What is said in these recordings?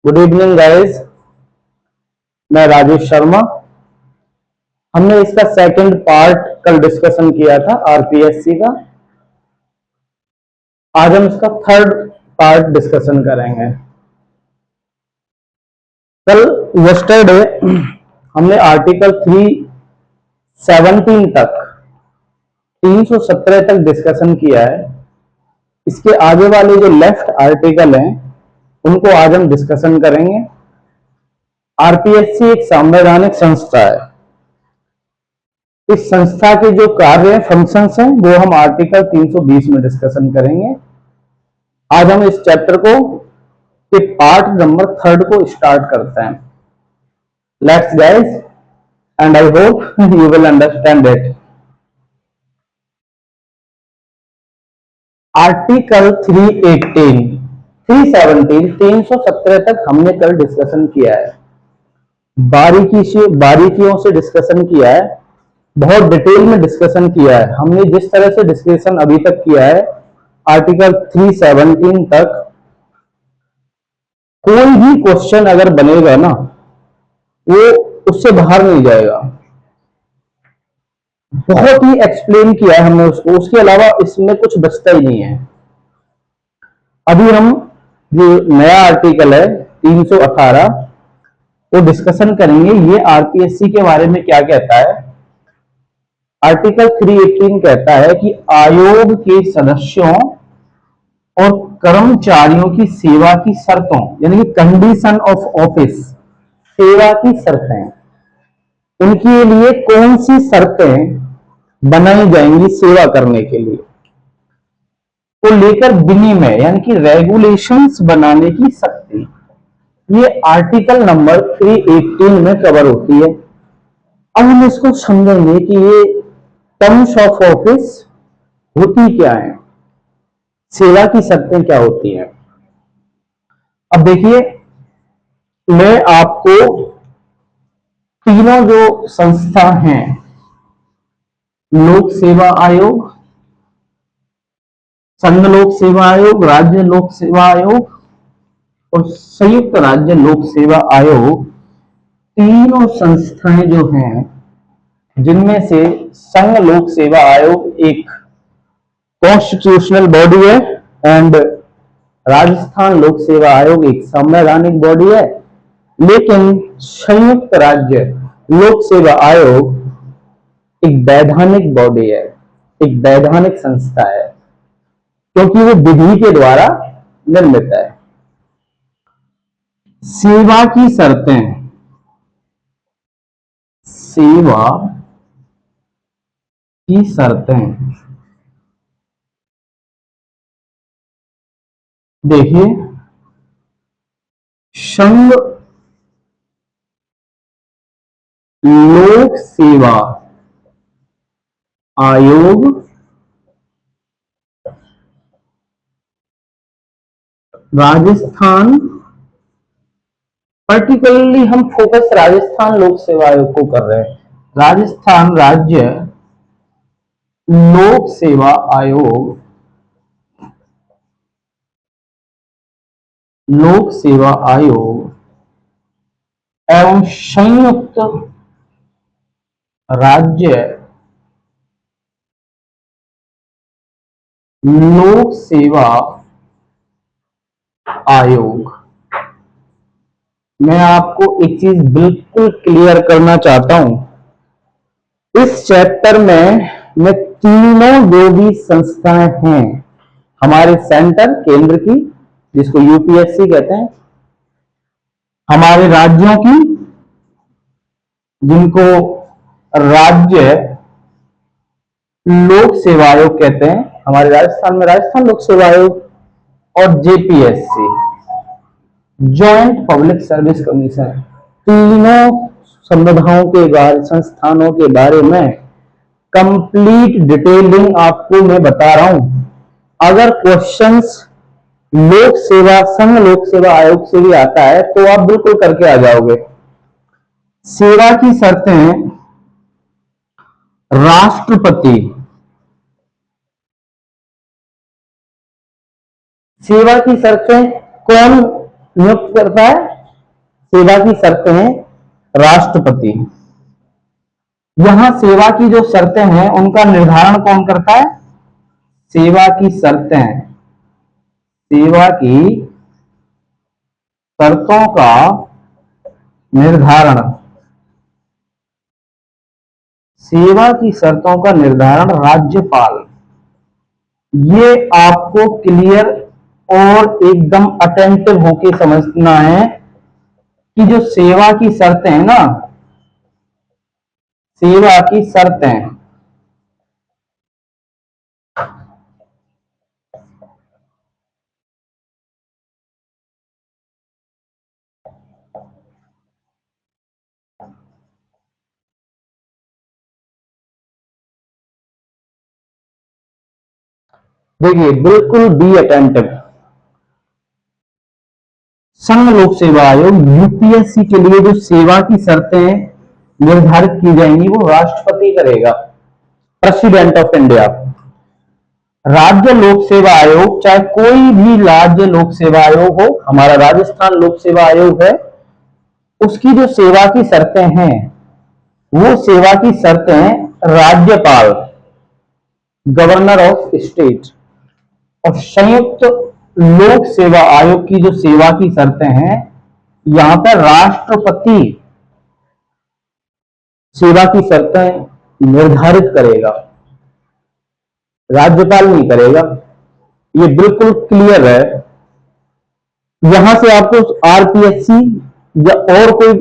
Good evening guys, मैं राजेश शर्मा। हमने इसका सेकंड पार्ट कल डिस्कशन किया था आरपीएससी का। आज हम इसका थर्ड पार्ट डिस्कशन करेंगे। कल यस्टरडे हमने आर्टिकल 317 तक 317 तक डिस्कशन किया है। इसके आगे वाले जो लेफ्ट आर्टिकल हैं उनको आज हम डिस्कशन करेंगे। आरपीएससी एक संवैधानिक संस्था है। इस संस्था के जो कार्य फंक्शंस हैं वो हम आर्टिकल 320 में डिस्कशन करेंगे। आज हम इस चैप्टर को के पार्ट नंबर 3 को स्टार्ट करते हैं। Let's guys, and I hope you will understand it. Article 318 317 317 तक हमने कल डिस्कशन किया है। बारीकियों से डिस्कशन किया है, बहुत डिटेल में डिस्कशन किया है। हमने जिस तरह से डिस्कशन अभी तक किया है आर्टिकल 317 तक, कोई भी क्वेश्चन अगर बनेगा ना वो उससे बाहर नहीं जाएगा। बहुत ही एक्सप्लेन किया है हमने उसको, उसके अलावा इसमें कुछ बचता ही नहीं है। अभी हम जो नया आर्टिकल है 318 वो डिस्कशन करेंगे। ये आरपीएससी के बारे में क्या कहता है। आर्टिकल 318 कहता है कि आयोग के सदस्यों और कर्मचारियों की सेवा की शर्तों यानी कि कंडीशन ऑफ ऑफिस, सेवा की शर्तें, उनके लिए कौन सी शर्तें बनाई जाएंगी सेवा करने के लिए, को लेकर विनिमय यानी कि रेगुलेशंस बनाने की शक्ति, ये आर्टिकल नंबर 318 में कवर होती है। अब हम इसको समझेंगे कि ये टर्म्स ऑफ ऑफिस होती क्या है, सेवा की शर्तें क्या होती हैं। अब देखिए, मैं आपको तीनों जो संस्था हैं, लोक सेवा आयोग, संघ लोक सेवा आयोग, राज्य लोक सेवा आयोग और संयुक्त राज्य लोक सेवा आयोग, तीनों संस्थाएं जो हैं, जिनमें से संघ लोक सेवा आयोग एक कॉन्स्टिट्यूशनल बॉडी है एंड राजस्थान लोक सेवा आयोग एक संवैधानिक बॉडी है, लेकिन संयुक्त राज्य लोक सेवा आयोग एक वैधानिक बॉडी है, एक वैधानिक संस्था है, क्योंकि वो विधि के द्वारा निर्मित है। सेवा की शर्तें, सेवा की शर्तें देखिए, संघ लोक सेवा आयोग राजस्थान, पर्टिकुलरली हम फोकस राजस्थान लोक सेवा आयोग को कर रहे हैं। राजस्थान राज्य लोक सेवा आयोग, लोक सेवा आयोग एवं संयुक्त राज्य लोक सेवा आयोग। मैं आपको एक चीज बिल्कुल क्लियर करना चाहता हूं, इस चैप्टर में मैं तीनों जो भी संस्थाएं हैं हमारे सेंटर केंद्र की, जिसको यूपीएससी कहते हैं, हमारे राज्यों की, जिनको राज्य लोक सेवा आयोग कहते हैं, हमारे राजस्थान में राजस्थान लोक सेवा आयोग, और JPSC joint public service commission, तीनों संविधाओं के बारे, संस्थानों के बारे में कंप्लीट डिटेलिंग आपको मैं बता रहा हूं। अगर क्वेश्चंस लोक सेवा, संघ लोक सेवा आयोग से भी आता है तो आप बिल्कुल करके आ जाओगे। सेवा की शर्तें, राष्ट्रपति, सेवा की शर्तें कौन नियुक्त करता है, सेवा की शर्तें हैं राष्ट्रपति। यहां सेवा की जो शर्तें हैं उनका निर्धारण कौन करता है? सेवा की शर्तें, सेवा की शर्तों का निर्धारण, सेवा की शर्तों का निर्धारण राज्यपाल। ये आपको क्लियर और एकदम अटेंटिव होके समझना है कि जो सेवा की शर्तें हैं ना, सेवा की शर्तें, देखिए बिल्कुल बी अटेंटिव। संघ लोक सेवा आयोग यूपीएससी के लिए जो सेवा की शर्तें निर्धारित की जाएंगी वो राष्ट्रपति करेगा, प्रेसिडेंट ऑफ इंडिया। राज्य लोक सेवा आयोग, चाहे कोई भी राज्य लोक सेवा आयोग हो, हमारा राजस्थान लोक सेवा आयोग है, उसकी जो सेवा की शर्तें हैं वो सेवा की शर्तें राज्यपाल, गवर्नर ऑफ स्टेट, और संयुक्त लोक सेवा आयोग की जो सेवा की शर्तें हैं यहां पर राष्ट्रपति सेवा की शर्तें निर्धारित करेगा, राज्यपाल नहीं करेगा। ये बिल्कुल क्लियर है। यहां से आपको आरपीएससी या और कोई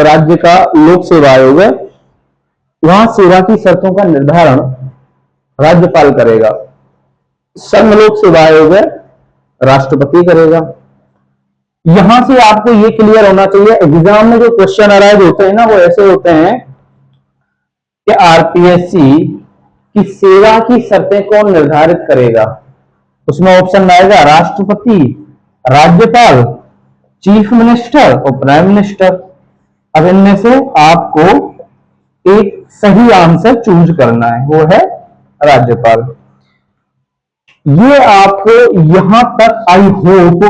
राज्य का लोक सेवा आयोग है, वहां सेवा की शर्तों का निर्धारण राज्यपाल करेगा। संघ लोक सेवा आयोग है, राष्ट्रपति करेगा। यहां से आपको ये क्लियर होना चाहिए, एग्जाम में जो क्वेश्चन अराइज होते हैं ना वो ऐसे होते हैं कि आरपीएससी की सेवा की शर्तें कौन निर्धारित करेगा। उसमें ऑप्शन आएगा राष्ट्रपति, राज्यपाल, चीफ मिनिस्टर और प्राइम मिनिस्टर। अब इनमें से आपको एक सही आंसर चूज करना है, वो है राज्यपाल। ये आपको यहां तक आई होप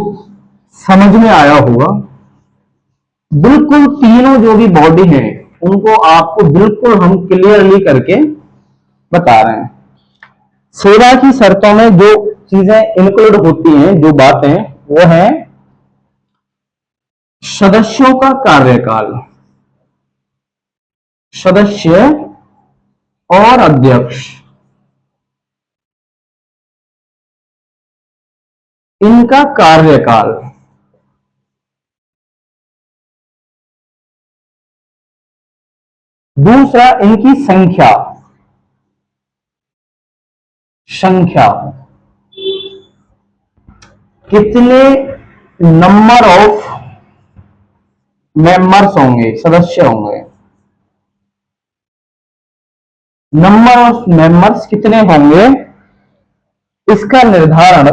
समझ में आया होगा। बिल्कुल तीनों जो भी बॉडी हैं उनको आपको बिल्कुल हम क्लियरली करके बता रहे हैं। सेवा की शर्तों में जो चीजें इंक्लूड होती हैं, जो बातें, वो है सदस्यों का कार्यकाल, सदस्य और अध्यक्ष, इनका कार्यकाल। दूसरा इनकी संख्या, संख्या कितने नंबर ऑफ मेंबर्स होंगे, सदस्य होंगे, नंबर ऑफ मेंबर्स कितने होंगे, इसका निर्धारण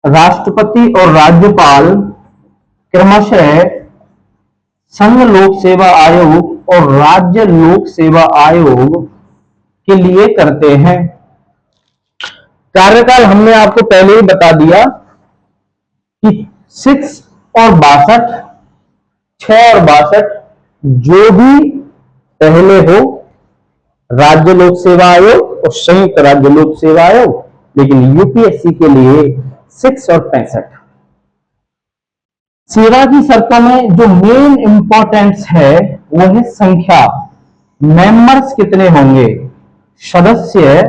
राष्ट्रपति और राज्यपाल क्रमशः संघ लोक सेवा आयोग और राज्य लोक सेवा आयोग के लिए करते हैं। कार्यकाल हमने आपको पहले ही बता दिया कि 6 और 62, 6 और 62 जो भी पहले हो, राज्य लोक सेवा आयोग और संयुक्त राज्य लोक सेवा आयोग, लेकिन यूपीएससी के लिए 6 और 65। सेवा की शर्तों में जो मेन इंपॉर्टेंस है वो है संख्या, मेंबर्स कितने होंगे, सदस्य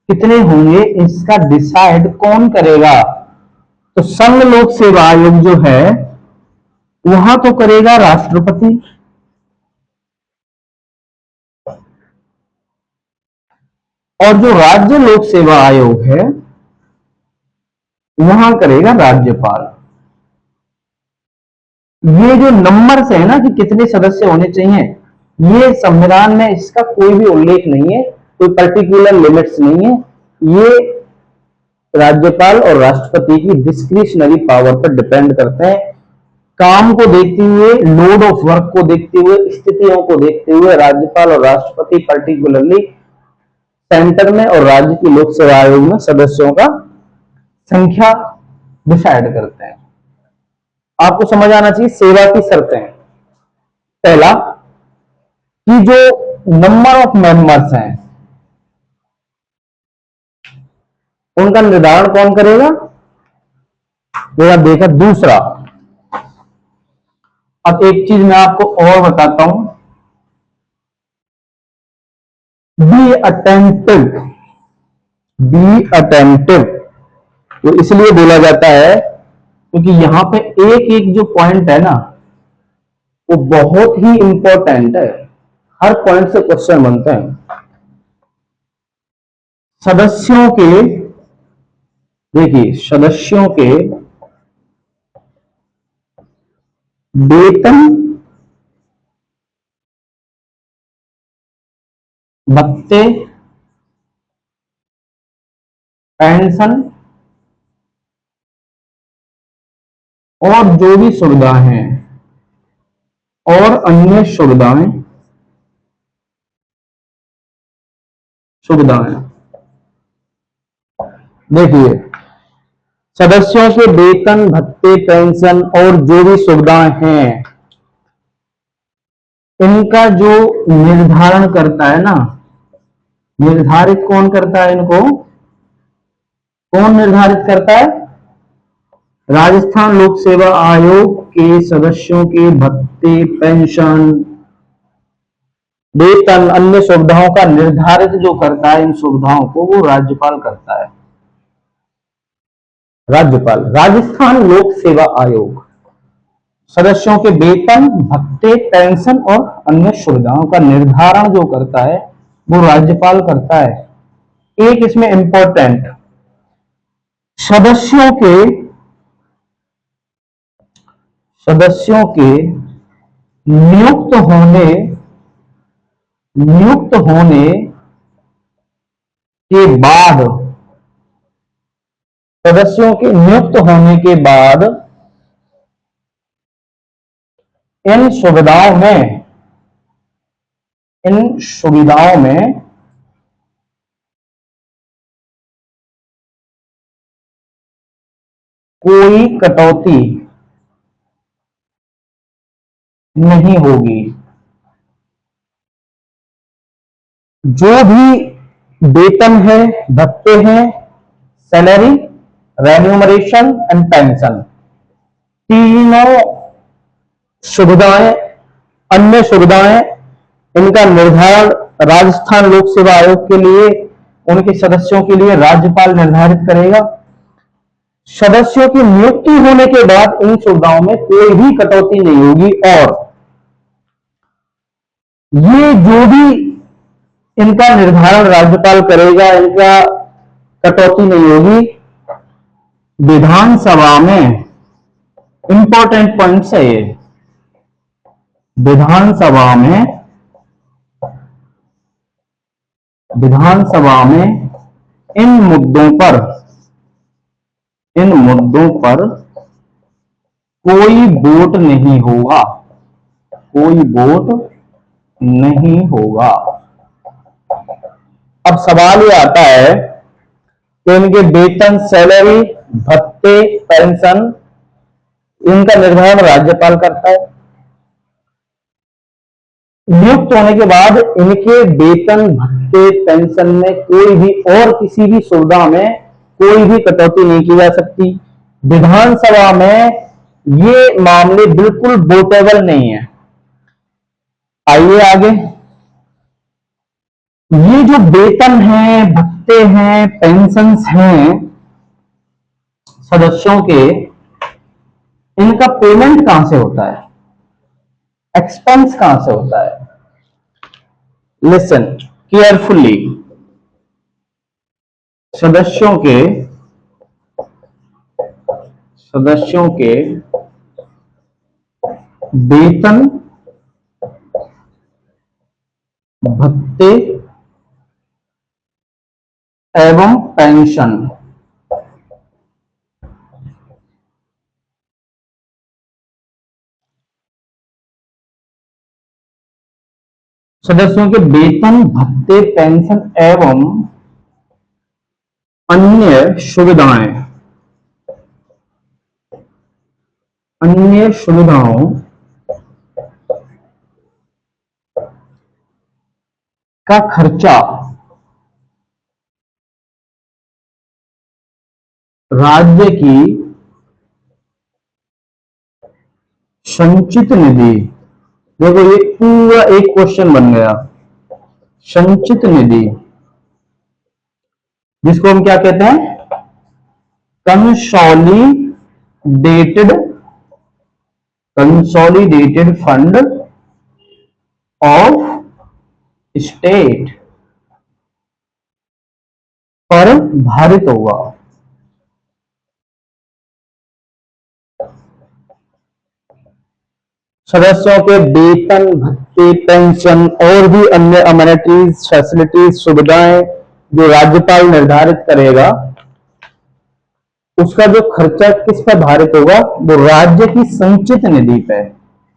कितने होंगे, इसका डिसाइड कौन करेगा। तो संघ लोक सेवा आयोग जो है वहां तो करेगा राष्ट्रपति, और जो राज्य लोक सेवा आयोग है वहां करेगा राज्यपाल। ये जो नंबर्स है ना कि कितने सदस्य होने चाहिए, ये संविधान में इसका कोई भी उल्लेख नहीं है, कोई पर्टिकुलर लिमिट्स नहीं है। ये राज्यपाल और राष्ट्रपति की डिस्क्रिशनरी पावर पर डिपेंड करते हैं। काम को देखते हुए, लोड ऑफ वर्क को देखते हुए, स्थितियों को देखते हुए राज्यपाल और राष्ट्रपति पर्टिकुलरली सेंटर में और राज्य की लोक सेवा आयोग में सदस्यों का संख्या डिसाइड करते हैं। आपको समझ आना चाहिए सेवा की शर्तें। पहला कि जो नंबर ऑफ मेंबर्स हैं उनका निर्धारण कौन करेगा, जरा देखा। दूसरा, अब एक चीज मैं आपको और बताता हूं, बी अटेंटिव। बी अटेंटिव तो इसलिए बोला जाता है क्योंकि यहां पे एक एक जो पॉइंट है ना वो बहुत ही इंपॉर्टेंट है, हर पॉइंट से क्वेश्चन बनते हैं। सदस्यों के, देखिए सदस्यों के वेतन भत्ते पेंशन और जो भी सुविधाएं हैं और अन्य सुविधाएं सुविधाएं देखिए सदस्यों के वेतन भत्ते पेंशन और जो भी सुविधाएं हैं इनका जो निर्धारण करता है ना, निर्धारित कौन करता है इनको, कौन निर्धारित करता है, राजस्थान लोक सेवा आयोग के सदस्यों के भत्ते पेंशन वेतन अन्य सुविधाओं का निर्धारित जो करता है, इन सुविधाओं को वो राज्यपाल करता है। राज्यपाल, राजस्थान लोक सेवा आयोग सदस्यों के वेतन भत्ते पेंशन और अन्य सुविधाओं का निर्धारण जो करता है वो राज्यपाल करता है। एक इसमें इंपॉर्टेंट, सदस्यों के नियुक्त होने के बाद, सदस्यों के नियुक्त होने के बाद इन सुविधाओं में कोई कटौती नहीं होगी। जो भी वेतन है, भत्ते हैं, सैलरी, रेन्यूमरेशन एंड पेंशन, तीनों सुविधाएं अन्य सुविधाएं इनका निर्धारण राजस्थान लोक सेवा आयोग के लिए, उनके सदस्यों के लिए राज्यपाल निर्धारित करेगा। सदस्यों की नियुक्ति होने के बाद इन सुविधाओं में कोई भी कटौती नहीं होगी और ये जो भी इनका निर्धारण राज्यपाल करेगा, इनका कटौती नहीं होगी। विधानसभा में इंपॉर्टेंट पॉइंट्स है ये, विधानसभा में इन मुद्दों पर कोई वोट नहीं होगा, कोई वोट नहीं होगा। अब सवाल ये आता है कि इनके वेतन, सैलरी, भत्ते, पेंशन इनका निर्धारण राज्यपाल करता है। नियुक्त होने के बाद इनके वेतन, भत्ते, पेंशन में कोई भी और किसी भी सुविधा में कोई भी कटौती नहीं की जा सकती। विधानसभा में ये मामले बिल्कुल वोटेबल नहीं है। आइए आगे, ये जो वेतन है, भत्ते हैं, पेंशन्स हैं सदस्यों के, इनका पेमेंट कहां से होता है, एक्सपेंस कहां से होता है। लिसन केयरफुली, सदस्यों के वेतन, भत्ते एवं पेंशन सदस्यों के वेतन, भत्ते, पेंशन एवं अन्य सुविधाएं अन्य सुविधाओं का खर्चा राज्य की संचित निधि। देखो ये पूरा एक क्वेश्चन बन गया। संचित निधि, जिसको हम क्या कहते हैं, कंसोलिडेटेड फंड ऑफ स्टेट पर भारित होगा। सदस्यों के वेतन भत्ते पेंशन और भी अन्य अमेनिटीज फैसिलिटीज सुविधाएं जो राज्यपाल निर्धारित करेगा, उसका जो खर्चा किस पर भारित होगा, वो राज्य की संचित निधि पे,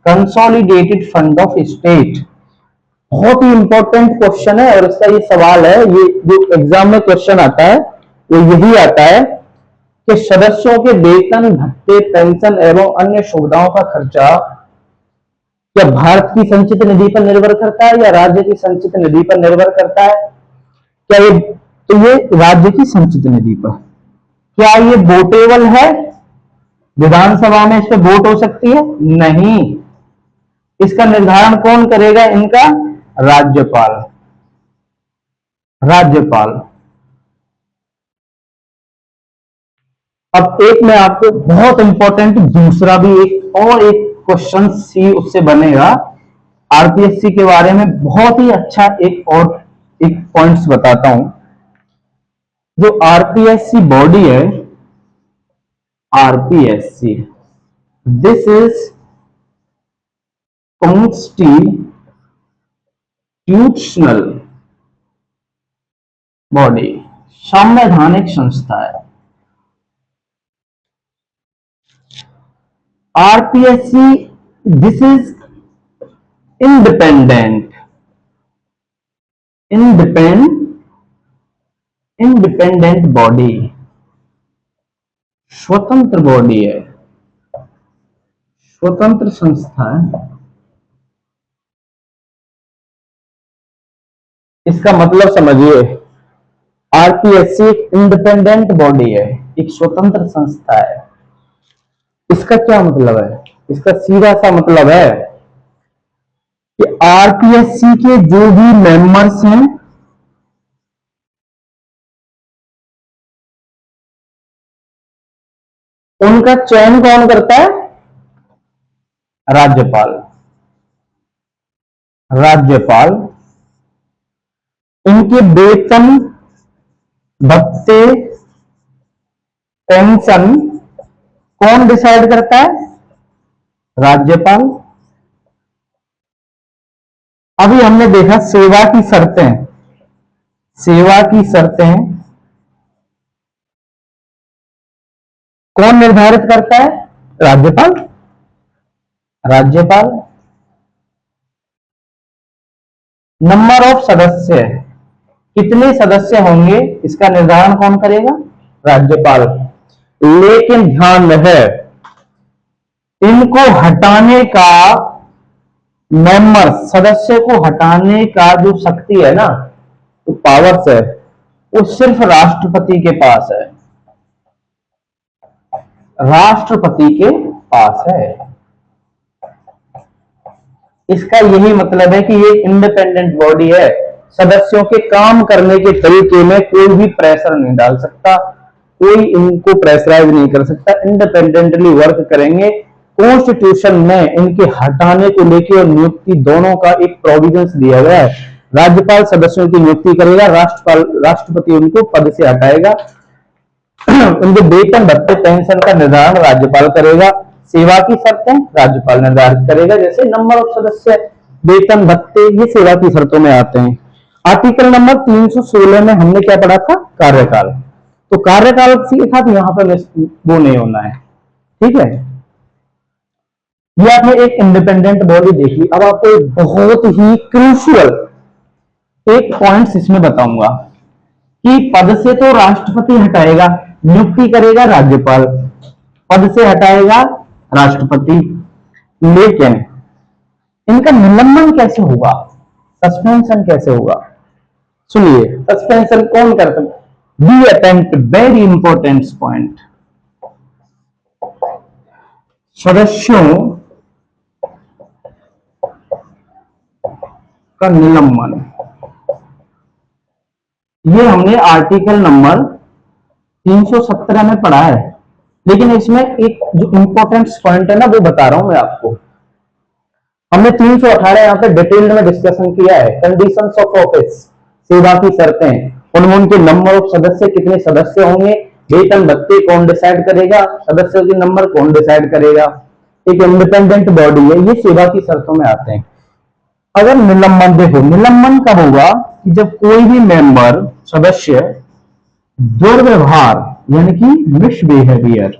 कंसोलिडेटेड फंड ऑफ स्टेट। बहुत ही इंपॉर्टेंट क्वेश्चन है और इसका ये सवाल है, ये जो एग्जाम में क्वेश्चन आता है वो यही आता है कि सदस्यों के वेतन भत्ते पेंशन एवं अन्य सुविधाओं का खर्चा क्या भारत की संचित निधि पर निर्भर करता है या राज्य की संचित निधि पर निर्भर करता है? क्या ये, तो ये राज्य की संचित निधि पर। क्या ये वोटेबल है? विधानसभा में इस पर वोट हो सकती है? नहीं। इसका निर्धारण कौन करेगा? इनका राज्यपाल। राज्यपाल। अब एक मैं आपको बहुत इंपॉर्टेंट दूसरा भी एक और एक क्वेश्चन सी उससे बनेगा आरपीएससी के बारे में, बहुत ही अच्छा एक और एक पॉइंट्स बताता हूं। जो आरपीएससी बॉडी है, RPSC, this is constitutional body, संवैधानिक संस्था है। RPSC, this is independent body, स्वतंत्र बॉडी है, स्वतंत्र संस्था है। इसका मतलब समझिए, आरपीएससी एक इंडिपेंडेंट बॉडी है, एक स्वतंत्र संस्था है। इसका क्या मतलब है? इसका सीधा सा मतलब है कि आरपीएससी के जो भी मेंबर्स हैं, उनका चयन कौन करता है? राज्यपाल। राज्यपाल। इनके वेतन भत्ते पेंशन कौन डिसाइड करता है? राज्यपाल। अभी हमने देखा सेवा की शर्तें, सेवा की शर्तें कौन निर्धारित करता है? राज्यपाल। राज्यपाल। नंबर ऑफ सदस्य, कितने सदस्य होंगे, इसका निर्धारण कौन करेगा? राज्यपाल। लेकिन ध्यान रहे, इनको हटाने का, मेंबर सदस्य को हटाने का जो शक्ति है ना, तो पावर्स है, वो सिर्फ राष्ट्रपति के पास है। राष्ट्रपति के पास है। इसका यही मतलब है कि ये इंडिपेंडेंट बॉडी है, सदस्यों के काम करने के तरीके में कोई भी प्रेशर नहीं डाल सकता, कोई इनको प्रेशराइज नहीं कर सकता, इंडिपेंडेंटली वर्क करेंगे। कॉन्स्टिट्यूशन में इनके हटाने को लेकर और नियुक्ति दोनों का एक प्रोविजंस दिया गया है। राज्यपाल सदस्यों की नियुक्ति करेगा, राष्ट्रपति उनको पद से हटाएगा। उनके वेतन भत्ते पेंशन का निर्धारण राज्यपाल करेगा। सेवा की शर्तें राज्यपाल निर्धारित करेगा, जैसे नंबर ऑफ सदस्य, वेतन भत्ते, ये सेवा की शर्तों में आते हैं। आर्टिकल नंबर 316 में हमने क्या पढ़ा था? कार्यकाल। तो कार्यकाल के साथ यहाँ पर वो नहीं होना है, ठीक है। ये आपने एक इंडिपेंडेंट बॉडी देखी। अब आपको एक बहुत ही क्रूशियल एक पॉइंट्स इसमें बताऊंगा कि पद से तो राष्ट्रपति हटाएगा, नियुक्ति करेगा राज्यपाल, पद से हटाएगा राष्ट्रपति। लेकिन इनका निलंबन कैसे होगा, सस्पेंशन कैसे होगा? सुनिए, सस्पेंशन कौन कर सकता? Be attempt, very important point. सदस्यों का निलंबन, ये हमने आर्टिकल नंबर 317 में पढ़ा है, लेकिन इसमें एक जो इंपॉर्टेंट पॉइंट है ना, वो बता रहा हूं मैं आपको। हमने 318 यहाँ पे डिटेल्ड में डिस्कशन किया है। कंडीशंस ऑफ ऑफिस, सेवा की शर्तें, उनमें उनके नंबर ऑफ सदस्य, कितने सदस्य होंगे, वेतन भत्ते कौन डिसाइड करेगा, सदस्यों के नंबर कौन डिसाइड करेगा, एक इंडिपेंडेंट बॉडी है, ये सेवा की शर्तों में आते हैं। अगर निलंबन, देखो निलंबन कब होगा कि जब कोई भी मेंबर, सदस्य दुर्व्यवहार यानी कि मिसबिहेवियर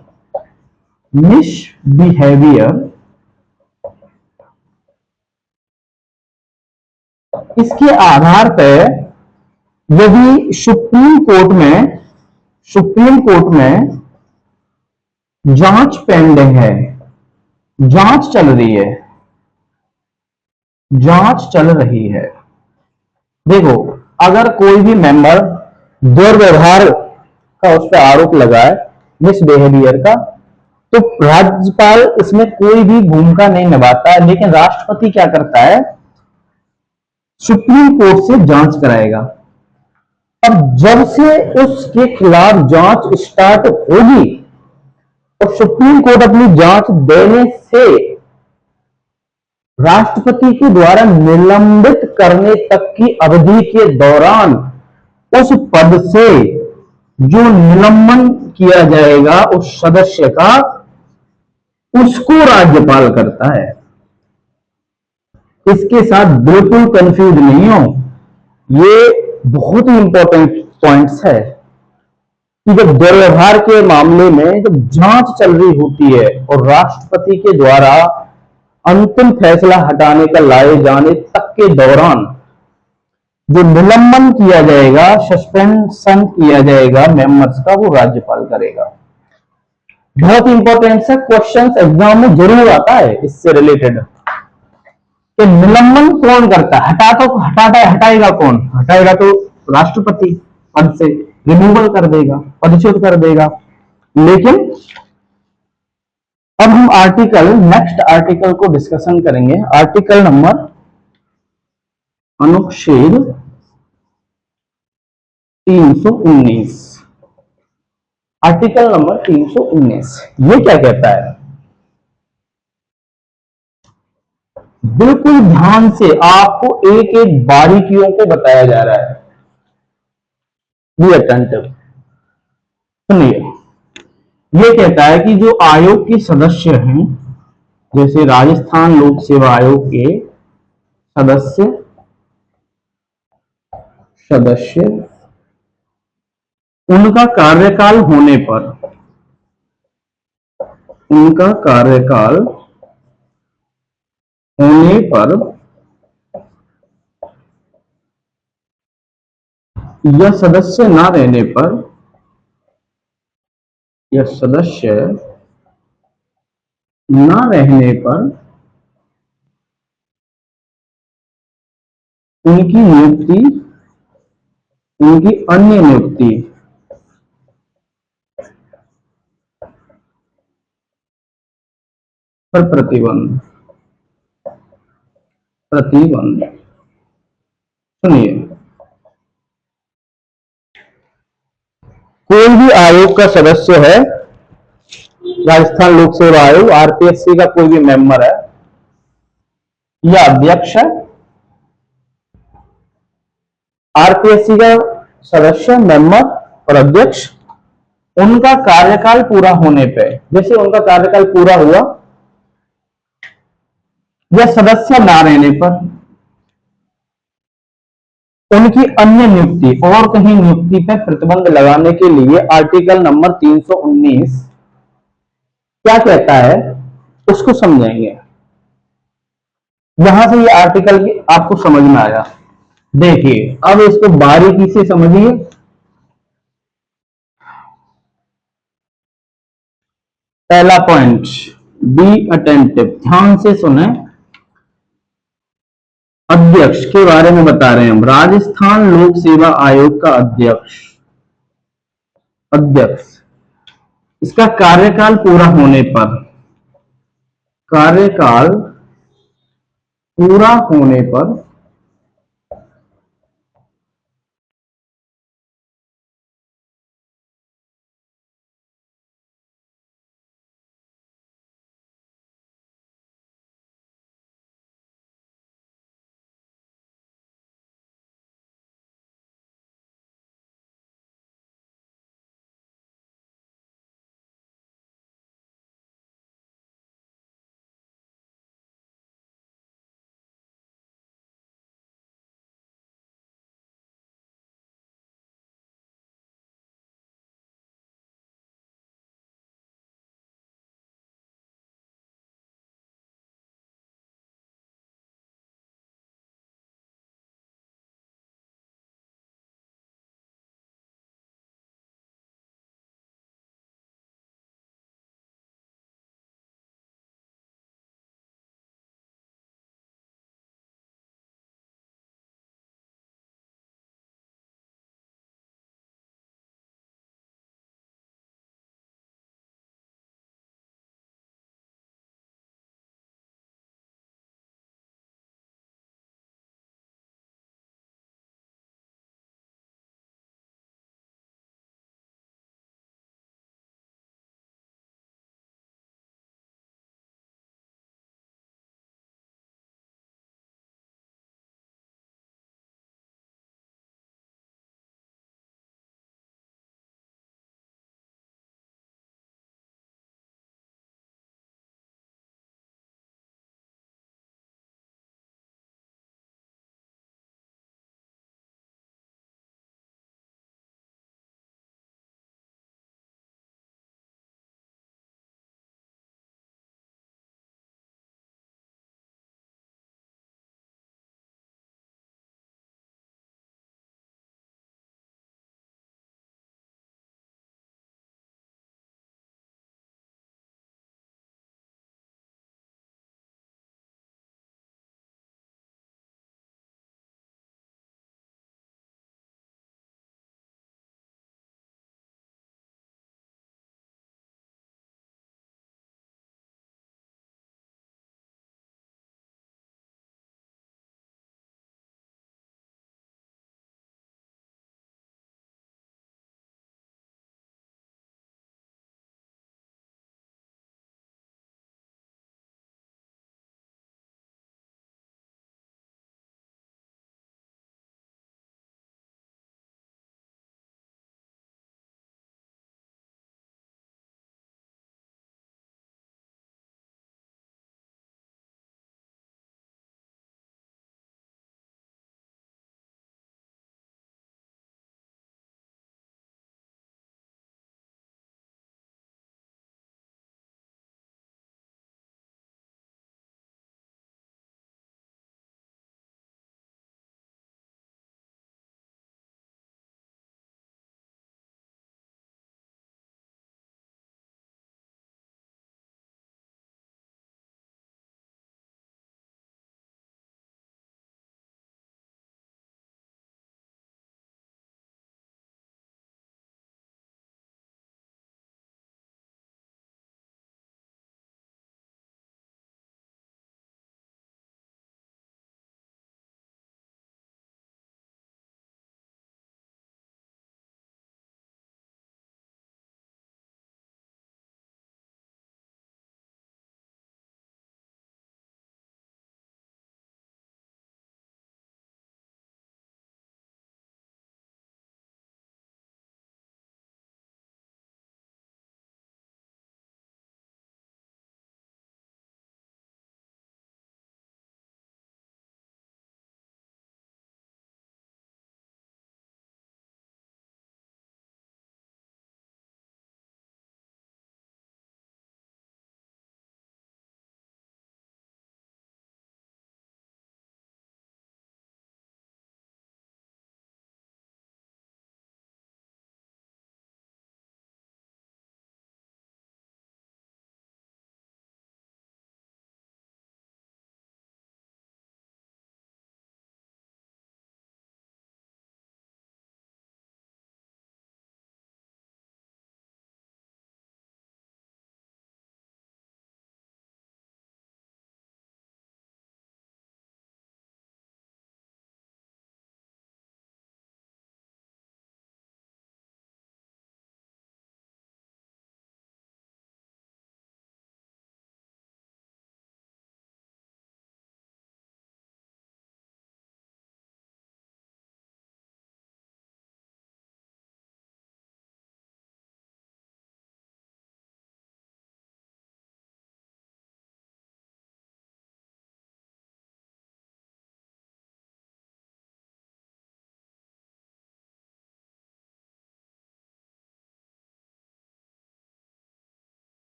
इसके आधार पर यदि सुप्रीम कोर्ट में जांच पेंडिंग है, जांच चल रही है। देखो, अगर कोई भी मेंबर दुर्व्यवहार का उस पर आरोप लगाए, मिसबिहेवियर का, तो राज्यपाल इसमें कोई भी भूमिका नहीं निभाता है, लेकिन राष्ट्रपति क्या करता है, सुप्रीम कोर्ट से जांच कराएगा। अब जब से उसके खिलाफ जांच स्टार्ट होगी और सुप्रीम कोर्ट अपनी जांच देने से राष्ट्रपति के द्वारा निलंबित करने तक की अवधि के दौरान उस पद से जो निलंबन किया जाएगा उस सदस्य का, उसको राज्यपाल करता है। इसके साथ बिल्कुल कंफ्यूज नहीं हो, ये बहुत ही इंपॉर्टेंट पॉइंट्स है कि जब दुर्व्यवहार के मामले में जब जांच चल रही होती है और राष्ट्रपति के द्वारा अंतिम फैसला हटाने का लाए जाने तक के दौरान जो निलंबन किया जाएगा, सस्पेंशन किया जाएगा मेंबर्स का, वो राज्यपाल करेगा। बहुत इंपॉर्टेंट सा क्वेश्चन एग्जाम में जरूर आता है इससे रिलेटेड कि निलंबन कौन करता है, हटाएगा कौन? हटाएगा तो राष्ट्रपति पद से रिमूवल कर देगा, पदच्युत कर देगा। लेकिन अब हम नेक्स्ट आर्टिकल को डिस्कशन करेंगे। आर्टिकल नंबर, अनुच्छेद 319। आर्टिकल नंबर 319 ये क्या कहता है? बिल्कुल ध्यान से आपको एक एक बारीकियों को बताया जा रहा है। बी अटेंटिव, सुनिए। ये कहता है कि जो आयोग के सदस्य हैं, जैसे राजस्थान लोक सेवा आयोग के सदस्य उनका कार्यकाल होने पर या सदस्य ना रहने पर, उनकी अन्य नियुक्ति पर प्रतिबंध। सुनिए, कोई भी आयोग का सदस्य है, राजस्थान लोक सेवा आयोग, आरपीएससी का कोई भी मेंबर है या अध्यक्ष है, आरपीएससी का सदस्य, मेंबर और अध्यक्ष, उनका कार्यकाल पूरा होने पे, जैसे उनका कार्यकाल पूरा हुआ या सदस्य ना रहने पर, उनकी अन्य नियुक्ति और कहीं नियुक्ति पर प्रतिबंध लगाने के लिए आर्टिकल नंबर 319 क्या कहता है उसको समझेंगे। यहां से ये आर्टिकल आपको समझ में आया। देखिए, अब इसको बारीकी से समझिए। पहला पॉइंट, बी अटेंटिव, ध्यान से सुने। अध्यक्ष के बारे में बता रहे हैं हम, राजस्थान लोक सेवा आयोग का अध्यक्ष। अध्यक्ष इसका कार्यकाल पूरा होने पर, कार्यकाल पूरा होने पर